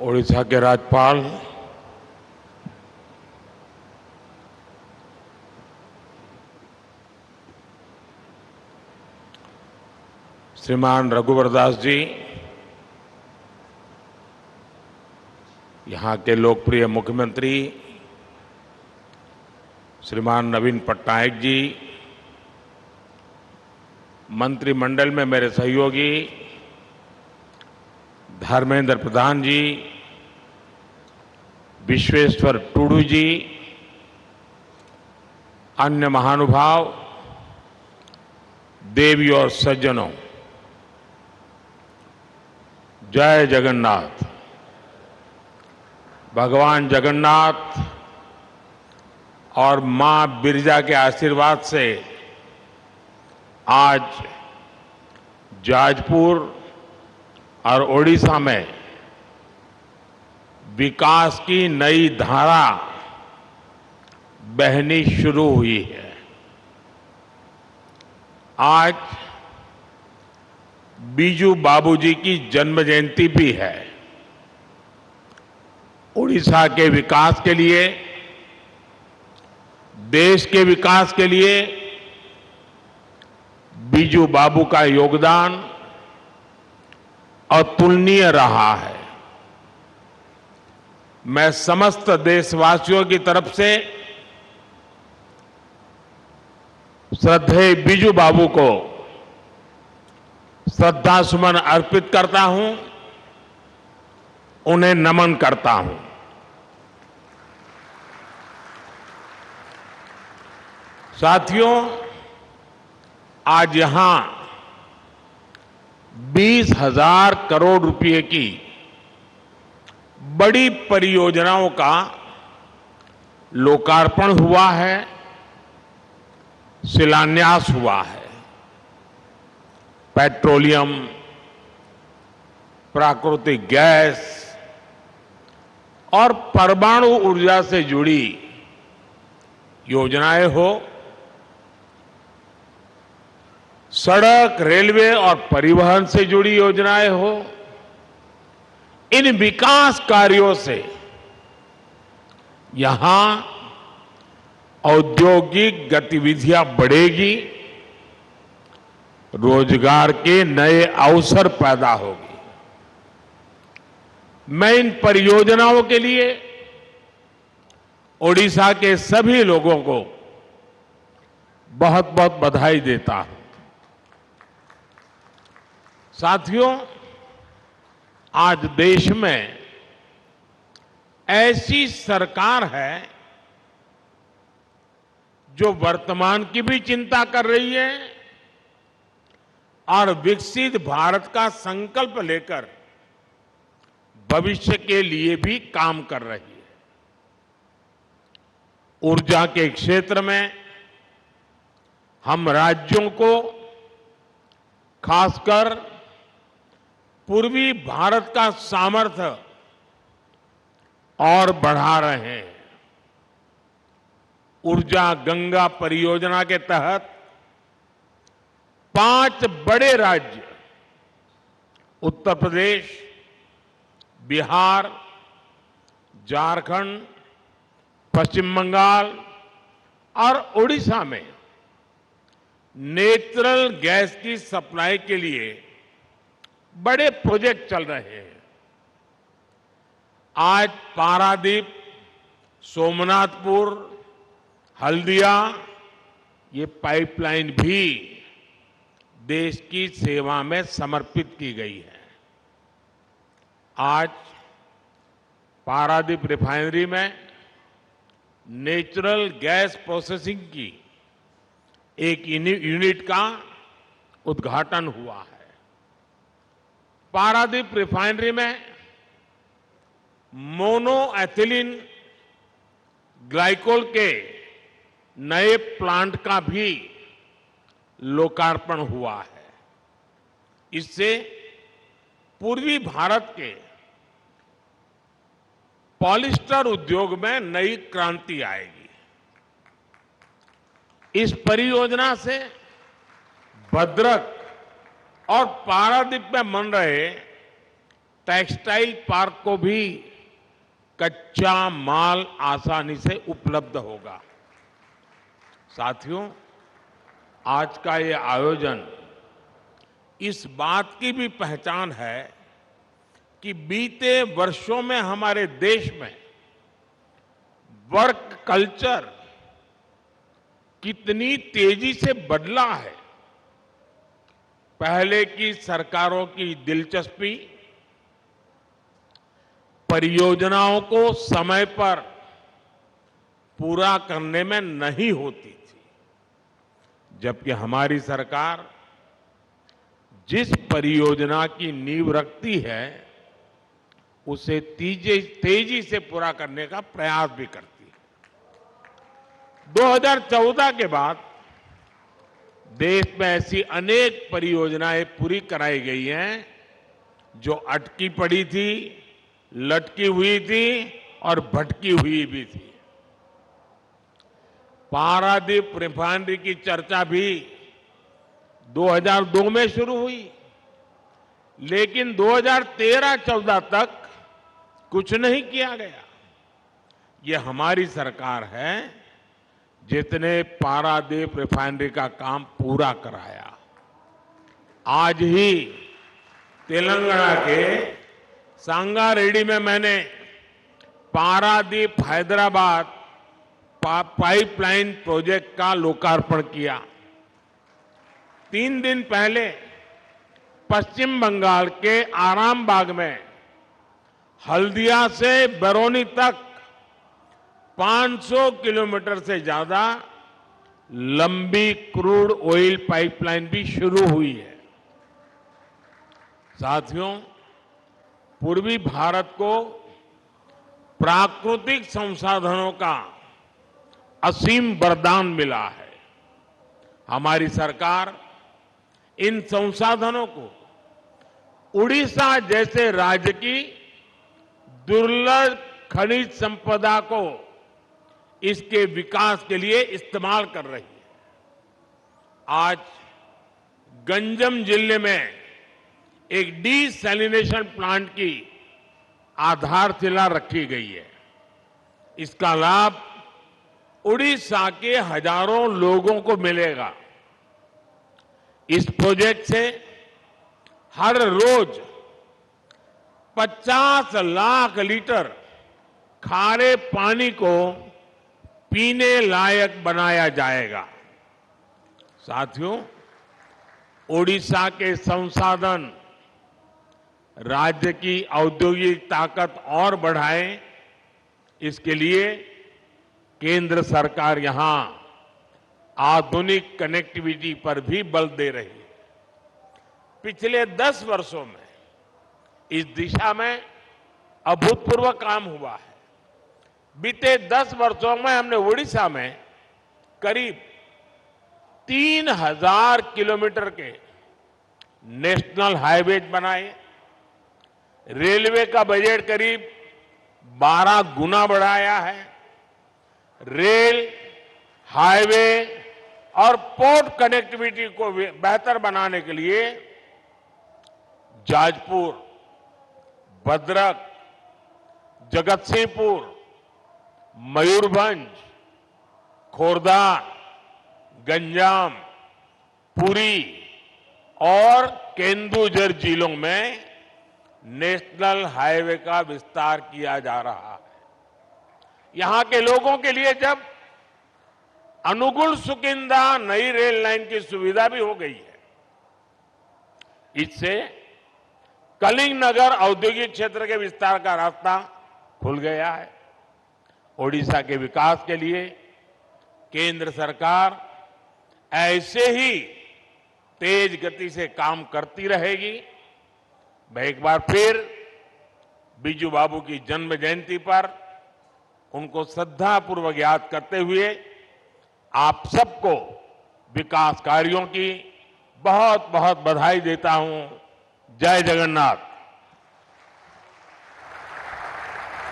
ओडिशा के राज्यपाल श्रीमान रघुवर दास जी, यहाँ के लोकप्रिय मुख्यमंत्री श्रीमान नवीन पटनायक जी, मंत्रिमंडल में मेरे सहयोगी धर्मेंद्र प्रधान जी, विश्वेश्वर टूडू जी, अन्य महानुभाव, देवी और सज्जनों, जय जगन्नाथ। भगवान जगन्नाथ और मां बिरजा के आशीर्वाद से आज जाजपुर और ओडिशा में विकास की नई धारा बहनी शुरू हुई है। आज बीजू बाबूजी की जन्म जयंती भी है। ओडिशा के विकास के लिए, देश के विकास के लिए बीजू बाबू का योगदान अतुलनीय रहा है। मैं समस्त देशवासियों की तरफ से श्रद्धेय बीजू बाबू को श्रद्धा सुमन अर्पित करता हूं, उन्हें नमन करता हूं। साथियों, आज यहां 20,000 करोड़ रुपए की बड़ी परियोजनाओं का लोकार्पण हुआ है, शिलान्यास हुआ है। पेट्रोलियम, प्राकृतिक गैस और परमाणु ऊर्जा से जुड़ी योजनाएं हो, सड़क, रेलवे और परिवहन से जुड़ी योजनाएं हो, इन विकास कार्यों से यहां औद्योगिक गतिविधियां बढ़ेगी, रोजगार के नए अवसर पैदा होगी। मैं इन परियोजनाओं के लिए ओडिशा के सभी लोगों को बहुत बहुत बधाई देता हूं। साथियों, आज देश में ऐसी सरकार है जो वर्तमान की भी चिंता कर रही है और विकसित भारत का संकल्प लेकर भविष्य के लिए भी काम कर रही है। ऊर्जा के क्षेत्र में हम राज्यों को, खासकर पूर्वी भारत का सामर्थ्य और बढ़ा रहे हैं। ऊर्जा गंगा परियोजना के तहत 5 बड़े राज्य उत्तर प्रदेश, बिहार, झारखंड, पश्चिम बंगाल और ओडिशा में नेचुरल गैस की सप्लाई के लिए बड़े प्रोजेक्ट चल रहे हैं। आज पारादीप, सोमनाथपुर, हल्दिया, ये पाइपलाइन भी देश की सेवा में समर्पित की गई है। आज पारादीप रिफाइनरी में नेचुरल गैस प्रोसेसिंग की एक यूनिट का उद्घाटन हुआ है। पारादीप रिफाइनरी में मोनो एथिलीन ग्लाइकोल के नए प्लांट का भी लोकार्पण हुआ है। इससे पूर्वी भारत के पॉलिस्टर उद्योग में नई क्रांति आएगी। इस परियोजना से भद्रक और पारादीप में बन रहे टेक्सटाइल पार्क को भी कच्चा माल आसानी से उपलब्ध होगा। साथियों, आज का ये आयोजन इस बात की भी पहचान है कि बीते वर्षों में हमारे देश में वर्क कल्चर कितनी तेजी से बदला है। पहले की सरकारों की दिलचस्पी परियोजनाओं को समय पर पूरा करने में नहीं होती थी, जबकि हमारी सरकार जिस परियोजना की नींव रखती है उसे तेजी से पूरा करने का प्रयास भी करती है। 2014 के बाद देश में ऐसी अनेक परियोजनाएं पूरी कराई गई हैं जो अटकी पड़ी थी, लटकी हुई थी और भटकी हुई भी थी। पारादीप रिफाइनरी की चर्चा भी 2002 में शुरू हुई, लेकिन 2013-14 तक कुछ नहीं किया गया। ये हमारी सरकार है जितने पारादीप रिफाइनरी का काम पूरा कराया। आज ही तेलंगाना के सांगारेड्डी में मैंने पारादीप हैदराबाद पाइपलाइन प्रोजेक्ट का लोकार्पण किया। 3 दिन पहले पश्चिम बंगाल के आरामबाग में हल्दिया से बरौनी तक 500 किलोमीटर से ज्यादा लंबी क्रूड ऑयल पाइपलाइन भी शुरू हुई है। साथियों, पूर्वी भारत को प्राकृतिक संसाधनों का असीम वरदान मिला है। हमारी सरकार इन संसाधनों को उड़ीसा जैसे राज्य की दुर्लभ खनिज संपदा को इसके विकास के लिए इस्तेमाल कर रही है। आज गंजम जिले में एक डिसैलिनेशन प्लांट की आधारशिला रखी गई है। इसका लाभ उड़ीसा के हजारों लोगों को मिलेगा। इस प्रोजेक्ट से हर रोज 50 लाख लीटर खारे पानी को पीने लायक बनाया जाएगा। साथियों, ओडिशा के संसाधन राज्य की औद्योगिक ताकत और बढ़ाएं, इसके लिए केंद्र सरकार यहां आधुनिक कनेक्टिविटी पर भी बल दे रही है। पिछले 10 वर्षों में इस दिशा में अभूतपूर्व काम हुआ है। बीते 10 वर्षों में हमने ओडिशा में करीब 3000 किलोमीटर के नेशनल हाईवेज बनाए, रेलवे का बजट करीब 12 गुना बढ़ाया है। रेल, हाईवे और पोर्ट कनेक्टिविटी को बेहतर बनाने के लिए जाजपुर, भद्रक, जगतसिंहपुर, मयूरभंज, खोर्धा, गंजाम, पुरी और केंदुझर जिलों में नेशनल हाईवे का विस्तार किया जा रहा है। यहां के लोगों के लिए जब अनुगुल सुकिंदा नई रेल लाइन की सुविधा भी हो गई है, इससे कलिंग नगर औद्योगिक क्षेत्र के विस्तार का रास्ता खुल गया है। ओडिशा के विकास के लिए केंद्र सरकार ऐसे ही तेज गति से काम करती रहेगी। मैं एक बार फिर बीजू बाबू की जन्म जयंती पर उनको श्रद्धापूर्वक याद करते हुए आप सबको विकास कार्यों की बहुत बहुत बधाई देता हूं। जय जगन्नाथ।